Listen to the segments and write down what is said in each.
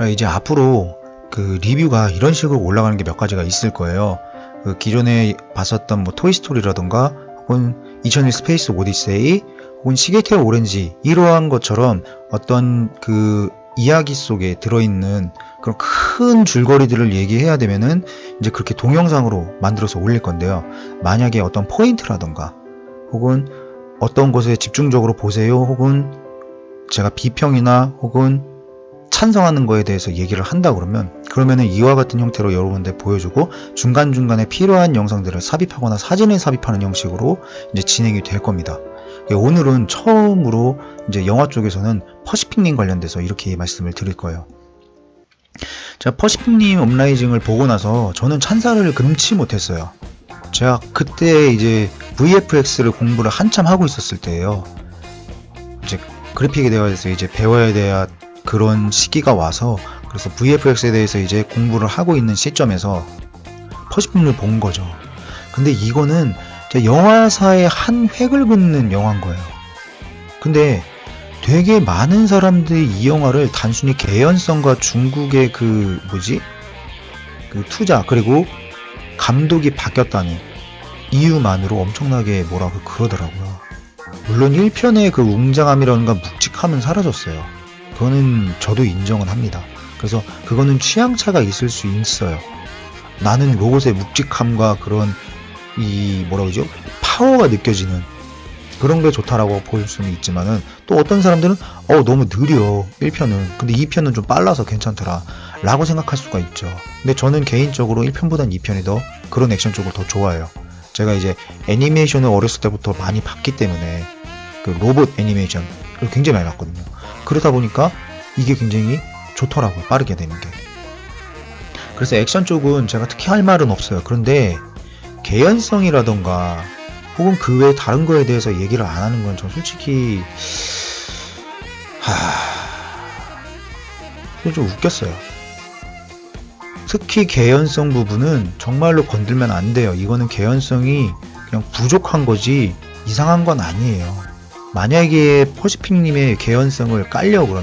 이제 앞으로 그 리뷰가 이런 식으로 올라가는 게 몇 가지가 있을 거예요. 그 기존에 봤었던 뭐 토이스토리라던가 혹은 2001 스페이스 오디세이 혹은 시계테일 오렌지 이러한 것처럼 어떤 그 이야기 속에 들어있는 그런 큰 줄거리들을 얘기해야 되면은 이제 그렇게 동영상으로 만들어서 올릴 건데요. 만약에 어떤 포인트라던가 혹은 어떤 것에 집중적으로 보세요 혹은 제가 비평이나 혹은 찬성하는 거에 대해서 얘기를 한다 그러면은 이와 같은 형태로 여러분들 보여주고 중간중간에 필요한 영상들을 삽입하거나 사진을 삽입하는 형식으로 이제 진행이 될 겁니다. 오늘은 처음으로 이제 영화 쪽에서는 퍼시픽님 관련돼서 이렇게 말씀을 드릴 거예요. 제가 퍼시픽님 업라이징을 보고 나서 저는 찬사를 금치 못했어요. 제가 그때 이제 VFX를 공부를 한참 하고 있었을 때예요. 이제 그래픽에 대해서 이제 배워야 돼야 그런 시기가 와서 그래서 VFX에 대해서 이제 공부를 하고 있는 시점에서 퍼시픽을 본 거죠. 근데 이거는 영화사의 한 획을 긋는 영화인 거예요. 근데 되게 많은 사람들이 이 영화를 단순히 개연성과 중국의 그 투자 그리고 감독이 바뀌었다는 이유만으로 엄청나게 뭐라고 그러더라고요. 물론 1편의 그 웅장함이라든가 묵직함은 사라졌어요. 그거는 저도 인정은 합니다. 그래서 그거는 취향차가 있을 수 있어요. 나는 로봇의 묵직함과 그런 파워가 느껴지는 그런 게 좋다라고 볼 수는 있지만은 또 어떤 사람들은 너무 느려 1편은 근데 2편은 좀 빨라서 괜찮더라 라고 생각할 수가 있죠. 근데 저는 개인적으로 1편보단 2편이 더 그런 액션 쪽을 더 좋아해요. 제가 이제 애니메이션을 어렸을 때부터 많이 봤기 때문에 그 로봇 애니메이션을 굉장히 많이 봤거든요. 그러다 보니까 이게 굉장히 좋더라고요. 빠르게 되는 게. 그래서 액션 쪽은 제가 특히 할 말은 없어요. 그런데 개연성이라던가 혹은 그 외에 다른 거에 대해서 얘기를 안 하는 건 전 솔직히 좀 웃겼어요. 특히 개연성 부분은 정말로 건들면 안 돼요. 이거는 개연성이 그냥 부족한 거지 이상한 건 아니에요. 만약에 퍼시픽님의 개연성을 깔려고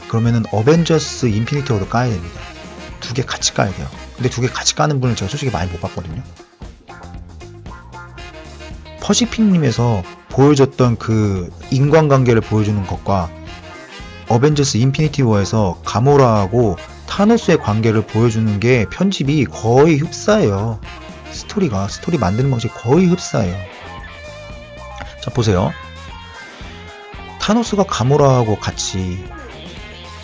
그러면은 어벤져스 인피니티 워도 까야 됩니다. 두 개 같이 까야 돼요. 근데 두 개 같이 까는 분을 제가 솔직히 많이 못 봤거든요. 퍼시픽님에서 보여줬던 그 인간관계를 보여주는 것과 어벤져스 인피니티 워에서 가모라하고 타노스의 관계를 보여주는 게 편집이 거의 흡사해요. 스토리 만드는 방식이 거의 흡사해요. 자, 보세요. 타노스가 가모라하고 같이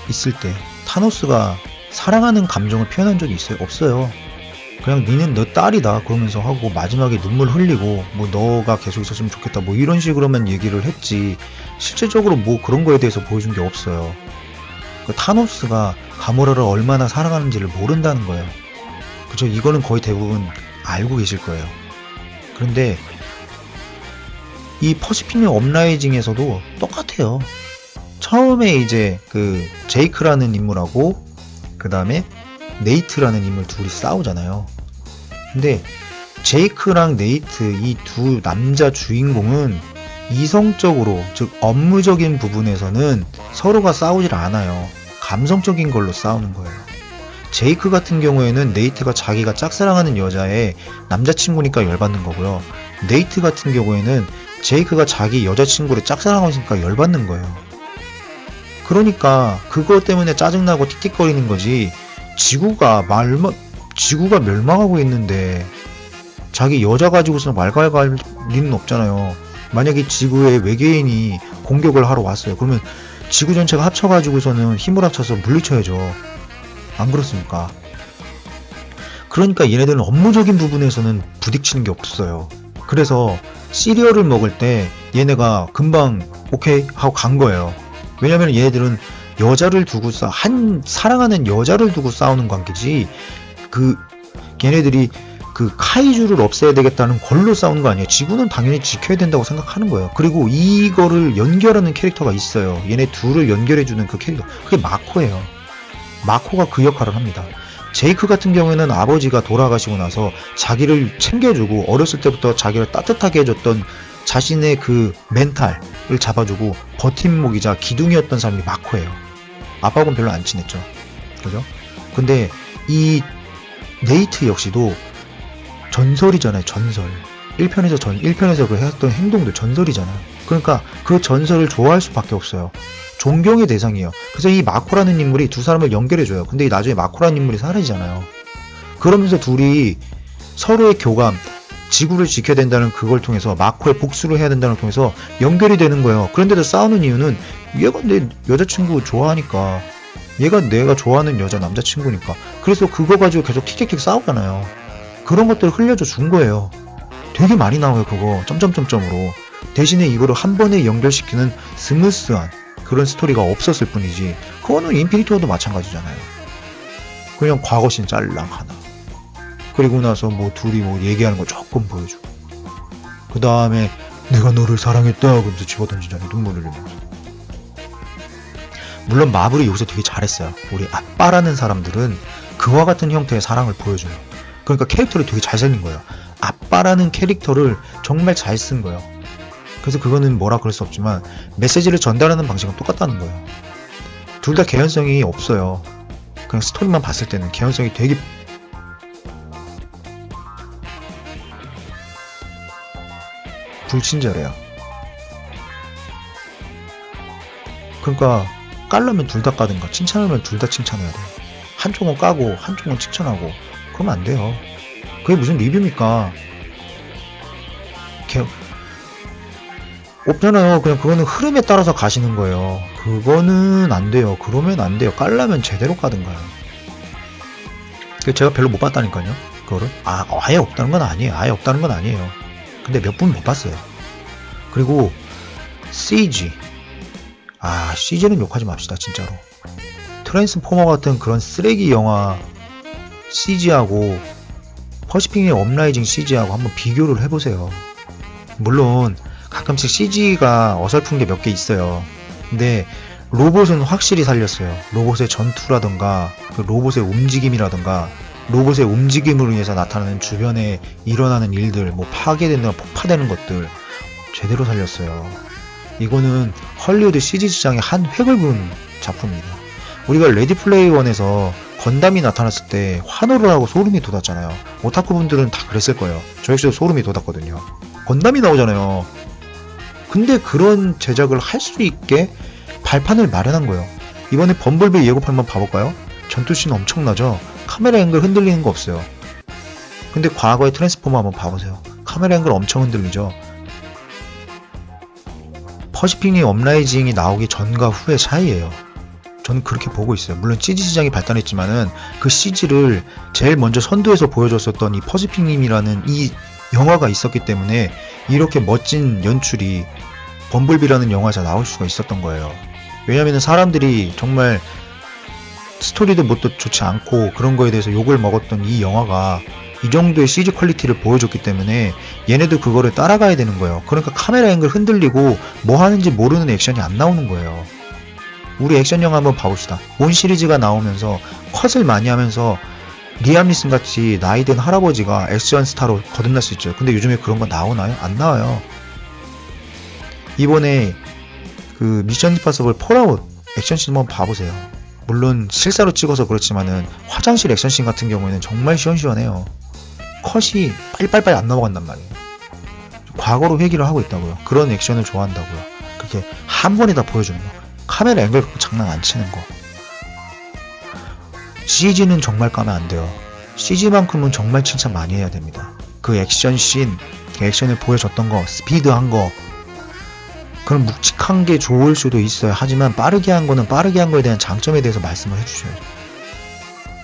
있을 때 타노스가 사랑하는 감정을 표현한 적이 있어요? 없어요. 그냥 니는 너 딸이다 그러면서 하고 마지막에 눈물 흘리고 뭐 너가 계속 있었으면 좋겠다 뭐 이런 식으로만 얘기를 했지 실질적으로 뭐 그런 거에 대해서 보여준 게 없어요. 그 타노스가 가모라를 얼마나 사랑하는지를 모른다는 거예요. 그죠? 이거는 거의 대부분 알고 계실 거예요. 그런데 이 퍼시픽님 업라이징에서도 똑같아요. 처음에 이제 그 제이크라는 인물하고 그 다음에 네이트라는 인물 둘이 싸우잖아요. 근데 제이크랑 네이트 이 두 남자 주인공은 이성적으로 즉 업무적인 부분에서는 서로가 싸우질 않아요. 감성적인 걸로 싸우는 거예요. 제이크 같은 경우에는 네이트가 자기가 짝사랑하는 여자의 남자친구니까 열받는 거고요. 네이트 같은 경우에는 제이크가 자기 여자친구를 짝사랑하고 있으니까 열받는 거예요. 그러니까 그것 때문에 짜증나고 틱틱거리는 거지 지구가 멸망하고 있는데 자기 여자 가지고서 말갈갈 리는 없잖아요. 만약에 지구에 외계인이 공격을 하러 왔어요. 그러면 지구 전체가 합쳐가지고서는 힘을 합쳐서 물리쳐야죠. 안 그렇습니까? 그러니까 얘네들은 업무적인 부분에서는 부딪히는 게 없어요. 그래서 시리얼을 먹을 때 얘네가 금방 오케이 하고 간 거예요. 왜냐면 얘네들은 여자를 두고 사랑하는 여자를 두고 싸우는 관계지 걔네들이 그 카이주를 없애야 되겠다는 걸로 싸우는 거 아니에요. 지구는 당연히 지켜야 된다고 생각하는 거예요. 그리고 이거를 연결하는 캐릭터가 있어요. 얘네 둘을 연결해주는 그 캐릭터, 그게 마코예요. 마코가 그 역할을 합니다. 제이크 같은 경우에는 아버지가 돌아가시고 나서 자기를 챙겨주고 어렸을 때부터 자기를 따뜻하게 해줬던 자신의 그 멘탈을 잡아주고 버팀목이자 기둥이었던 사람이 마코예요. 아빠하고는 별로 안 친했죠. 그죠? 근데 이 네이트 역시도 전설이잖아요. 전설. 1편에서 그 했던 행동도 전설이잖아요. 그러니까 그 전설을 좋아할 수밖에 없어요. 존경의 대상이에요. 그래서 이 마코라는 인물이 두 사람을 연결해줘요. 근데 나중에 마코라는 인물이 사라지잖아요. 그러면서 둘이 서로의 교감, 지구를 지켜야 된다는 그걸 통해서 마코의 복수를 해야 된다는 걸 통해서 연결이 되는 거예요. 그런데도 싸우는 이유는 얘가 내 여자친구 좋아하니까, 얘가 내가 좋아하는 여자 남자친구니까. 그래서 그거 가지고 계속 킥킥킥 싸우잖아요. 그런 것들을 흘려줘 준 거예요. 되게 많이 나와요. 그거 점점점점으로. 대신에 이거를 한 번에 연결시키는 스무스한 그런 스토리가 없었을 뿐이지, 그거는 인피니티 워도 마찬가지잖아요. 그냥 과거신 짤랑 하나, 그리고 나서 뭐 둘이 뭐 얘기하는 거 조금 보여주고, 그 다음에 내가 너를 사랑했다 그러면서 집어던지잖아요. 눈물 흘리면서. 물론 마블이 여기서 되게 잘했어요. 우리 아빠라는 사람들은 그와 같은 형태의 사랑을 보여줘요. 그러니까 캐릭터를 되게 잘 살린 거예요. 아빠라는 캐릭터를 정말 잘 쓴 거예요. 그래서 그거는 뭐라 그럴 수 없지만 메시지를 전달하는 방식은 똑같다는 거예요. 둘 다 개연성이 없어요. 그냥 스토리만 봤을 때는 개연성이 되게 불친절해요. 그러니까 깔려면 둘 다 까든가, 칭찬하면 둘 다 칭찬해야 돼요. 한쪽은 까고 한쪽은 칭찬하고 그러면 안 돼요. 그게 무슨 리뷰입니까? 없잖아요. 그냥 그거는 흐름에 따라서 가시는 거예요. 그거는 안 돼요. 그러면 안 돼요. 깔려면 제대로 까든가요. 제가 별로 못 봤다니까요. 그거를. 아예 없다는 건 아니에요. 아예 없다는 건 아니에요. 근데 몇 분 못 봤어요. 그리고 CG. CG는 욕하지 맙시다. 진짜로. 트랜스포머 같은 그런 쓰레기 영화 CG하고 퍼시픽의 업라이징 CG하고 한번 비교를 해보세요. 물론 가끔씩 CG가 어설픈 게 몇 개 있어요. 근데 로봇은 확실히 살렸어요. 로봇의 전투라던가 그 로봇의 움직임이라던가 로봇의 움직임으로 인해서 나타나는 주변에 일어나는 일들, 뭐 파괴되는 폭파되는 것들 제대로 살렸어요. 이거는 헐리우드 CG 시장의 한 획을 그은 작품입니다. 우리가 레디 플레이 원에서 건담이 나타났을 때 환호를 하고 소름이 돋았잖아요. 오타쿠 분들은 다 그랬을 거예요. 저 역시도 소름이 돋았거든요. 건담이 나오잖아요. 근데 그런 제작을 할 수 있게 발판을 마련한 거예요. 이번에 범블비 예고편 한번 봐볼까요? 전투씬 엄청나죠? 카메라 앵글 흔들리는 거 없어요. 근데 과거의 트랜스포머 한번 봐보세요. 카메라 앵글 엄청 흔들리죠? 퍼시픽리 업라이징이 나오기 전과 후의 차이예요. 저는 그렇게 보고 있어요. 물론 CG 시장이 발달했지만은 그 CG를 제일 먼저 선두에서 보여줬었던 이 퍼시픽님이라는 이 영화가 있었기 때문에 이렇게 멋진 연출이 범블비라는 영화에서 나올 수가 있었던 거예요. 왜냐면 사람들이 정말 스토리도 뭣도 좋지 않고 그런 거에 대해서 욕을 먹었던 이 영화가 이 정도의 CG 퀄리티를 보여줬기 때문에 얘네도 그거를 따라가야 되는 거예요. 그러니까 카메라 앵글 흔들리고 뭐 하는지 모르는 액션이 안 나오는 거예요. 우리 액션 영화 한번 봐봅시다. 본 시리즈가 나오면서 컷을 많이 하면서 리암 니슨 같이 나이든 할아버지가 액션 스타로 거듭날 수 있죠. 근데 요즘에 그런 거 나오나요? 안 나와요. 이번에 그 미션 임파서블 폴아웃 액션씬 한번 봐보세요. 물론 실사로 찍어서 그렇지만은 화장실 액션씬 같은 경우에는 정말 시원시원해요. 컷이 빨리빨리 안 넘어간단 말이에요. 과거로 회귀를 하고 있다고요. 그런 액션을 좋아한다고요. 그렇게 한 번에 다 보여주는 거. 카메라 앵글 장난 안 치는 거. CG는 정말 까면 안 돼요. CG만큼은 정말 칭찬 많이 해야 됩니다. 그 액션씬, 그 액션을 보여줬던 거, 스피드한 거, 그런 묵직한 게 좋을 수도 있어요. 하지만 빠르게 한 거는 빠르게 한 거에 대한 장점에 대해서 말씀을 해주셔야죠.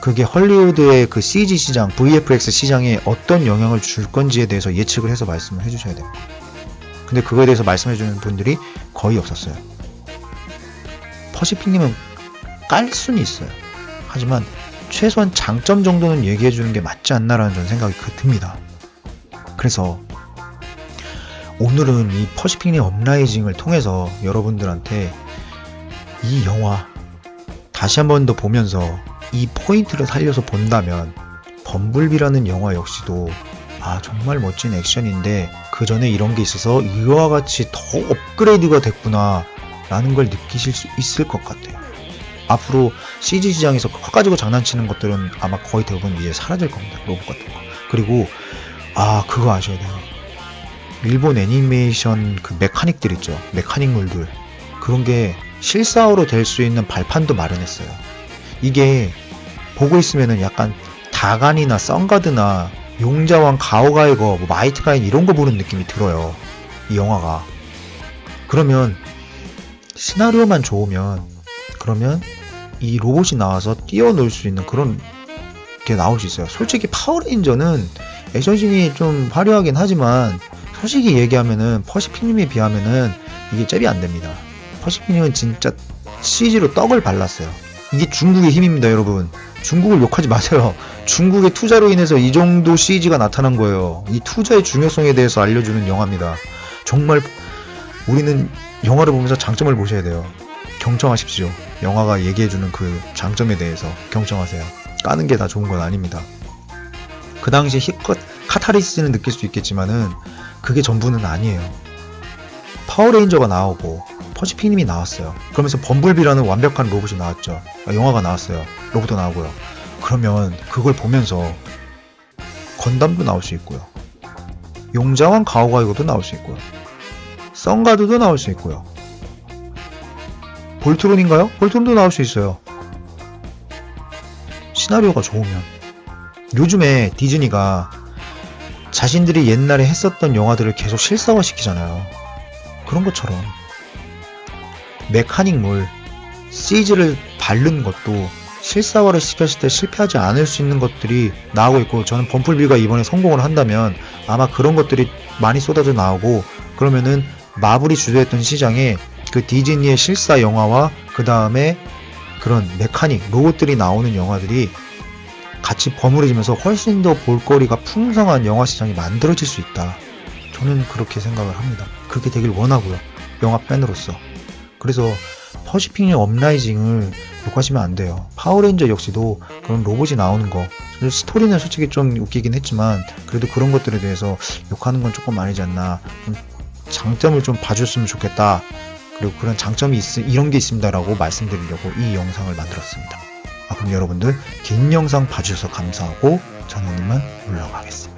그게 헐리우드의 그 CG 시장, VFX 시장에 어떤 영향을 줄 건지에 대해서 예측을 해서 말씀을 해주셔야 돼요. 근데 그거에 대해서 말씀해주는 분들이 거의 없었어요. 퍼시픽님은 깔 수는 있어요. 하지만 최소한 장점 정도는 얘기해주는 게 맞지 않나라는 저는 생각이 듭니다. 그래서 오늘은 이 퍼시픽리 업라이징을 통해서 여러분들한테 이 영화 다시 한 번 더 보면서 이 포인트를 살려서 본다면 범블비라는 영화 역시도 정말 멋진 액션인데 그 전에 이런 게 있어서 이와 같이 더 업그레이드가 됐구나 라는 걸 느끼실 수 있을 것 같아요. 앞으로 CG 시장에서 커 가지고 장난치는 것들은 아마 거의 대부분 이제 사라질 겁니다. 로봇 같은 거. 그리고 그거 아셔야 돼요. 일본 애니메이션 그 메카닉들 있죠. 메카닉물들. 그런 게 실사화로 될 수 있는 발판도 마련했어요. 이게 보고 있으면은 약간 다간이나 썬가드나 용자왕 가오가이거, 뭐 마이트 가인 이런 거 보는 느낌이 들어요. 이 영화가. 그러면 시나리오만 좋으면 그러면 이 로봇이 나와서 뛰어놀 수 있는 그런 게 나올 수 있어요. 솔직히 파워레인저는 액션씬이 좀 화려하긴 하지만 솔직히 얘기하면은 퍼시픽님에 비하면은 이게 잽이 안 됩니다. 퍼시픽님은 진짜 CG로 떡을 발랐어요. 이게 중국의 힘입니다, 여러분. 중국을 욕하지 마세요. 중국의 투자로 인해서 이 정도 CG가 나타난 거예요. 이 투자의 중요성에 대해서 알려주는 영화입니다. 정말 우리는 영화를 보면서 장점을 보셔야 돼요. 경청하십시오. 영화가 얘기해주는 그 장점에 대해서 경청하세요. 까는 게 다 좋은 건 아닙니다. 그 당시 힙컷 카타르시스는 느낄 수 있겠지만은 그게 전부는 아니에요. 파워레인저가 나오고 퍼시픽님이 나왔어요. 그러면서 범블비라는 완벽한 로봇이 나왔죠. 영화가 나왔어요. 로봇도 나오고요. 그러면 그걸 보면서 건담도 나올 수 있고요. 용자왕 가오가이거도 나올 수 있고요. 썬가드도 나올 수 있고요. 볼트론인가요? 볼트론도 나올 수 있어요. 시나리오가 좋으면. 요즘에 디즈니가 자신들이 옛날에 했었던 영화들을 계속 실사화 시키잖아요. 그런 것처럼 메카닉물, CG를 바른 것도 실사화를 시켰을 때 실패하지 않을 수 있는 것들이 나오고 있고, 저는 범플비가 이번에 성공을 한다면 아마 그런 것들이 많이 쏟아져 나오고, 그러면은 마블이 주도했던 시장에 그 디즈니의 실사 영화와 그 다음에 그런 메카닉, 로봇들이 나오는 영화들이 같이 버무려지면서 훨씬 더 볼거리가 풍성한 영화 시장이 만들어질 수 있다. 저는 그렇게 생각을 합니다. 그렇게 되길 원하고요. 영화 팬으로서. 그래서 퍼시픽님 업라이징을 욕하시면 안 돼요. 파워레인저 역시도 그런 로봇이 나오는 거, 스토리는 솔직히 좀 웃기긴 했지만 그래도 그런 것들에 대해서 욕하는 건 조금 아니지 않나. 좀 장점을 좀 봐줬으면 좋겠다. 그리고 그런 장점이 이런 게 있습니다라고 말씀드리려고 이 영상을 만들었습니다. 그럼 여러분들 긴 영상 봐주셔서 감사하고 저는 이만 물러가겠습니다.